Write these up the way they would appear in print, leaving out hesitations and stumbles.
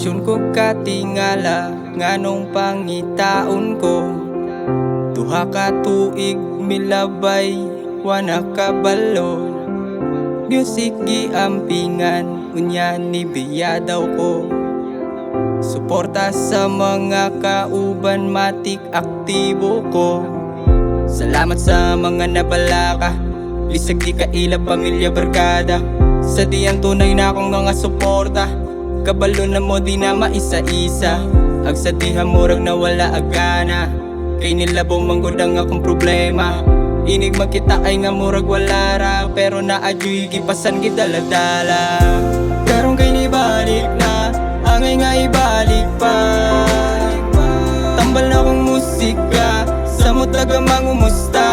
Sitwasyon ko katingala nganong pangitaon ko. Duha ka tuig milabay wana kabalo. Music giampingan unya ni biya daw ko. Suporta sa mga kauban matik aktibo ko. Salamat sa mga nabalaka, lisag di kaila pamilya barkada. Sa diyang tunay na akong mga suporta, kabalo na mo di na maisa-isa. Ag sa diha murag na wala agana, kay nilabong manggod ang akong problema. Inig makita ay nga murag wala ra, pero naadyo'y gipasan gidaladala. Karong kay nibalik na, angay nga ibalik pa. Tambal na akong musika, sa mutaga mangumusta.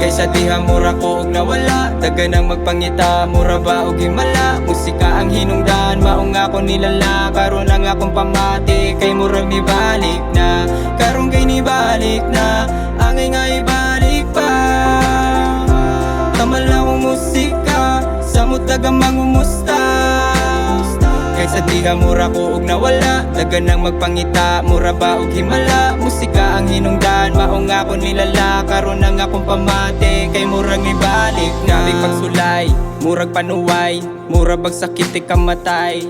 Kaysa diha mura ko og nawala, daga nang magpangita, mura ba og himala. Musika ang hinungdan, maong ako nilala. Karon ang akong pamati, kay murag nibalik na. Karong kay nibalik na, angay nga ibalik pa. Tamal na akong musika, sa mutaga mangumusta. Kaysa diha mura ko og nawala, daga nang magpangita, mura ba og himala. Musika ang hinungdan, maong ako nilala. Karon ang akong pamati, kay murag ibalik na. Di pagsulay, murag panuway, mura bag sakit di kamatay.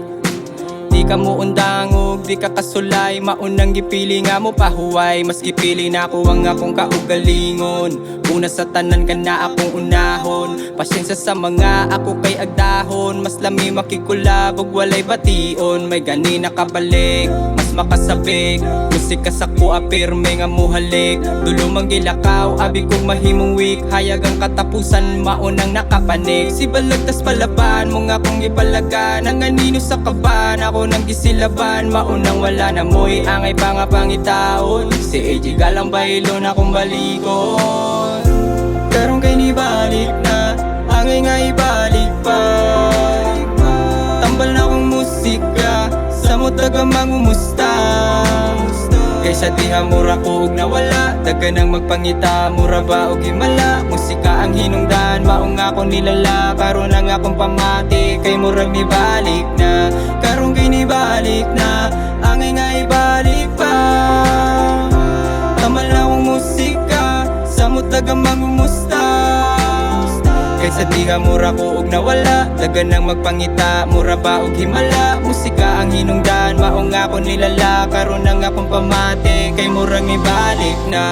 Di ka mo undangog, di ka kasulay, maunang gipili nga mo pahuway. Mas gipili na ako ang akong kaugalingon. Una sa tanan ka na akong unahon. Pasyensya sa mga ako kay agdahon. Mas lami makikulabog, walay bation. May gani na kabalik, mas makasabik. Musika sa kuha pirme nga muhalik. Dulo manggilakaw, abi kong mahimong week. Hayag ang katapusan, maunang nakapanik. Si balagtas palaban, mo nga kong ipalagan. Ang anino sa kaban, ako nang gisilaban. Maunang wala na mo'y angay pa nga pangitaon. Si AJ galang bahilo na kong balikon. Karong kay nibalik na, angay nga ibalik pa. Tambal na akong musika, sa mutaga mangumusta. Kaysa diha mura ko og nawala, daga nang magpangita, mura ba og himala. Musika ang hinungdan, maong ako nilala. Karon ang akong pamati, kay murag nibalik na. Karong kay nibalik na, angay nga ibalik pa. Tamal na akong musika, sa mutaga mangumusta. Kaysa diha mura ko og nawala, daga nang magpangita, mura ba og himala. Musika ang hinungdan, maong ako nilala. Karon ang akong pamati, kay murag ibalik na.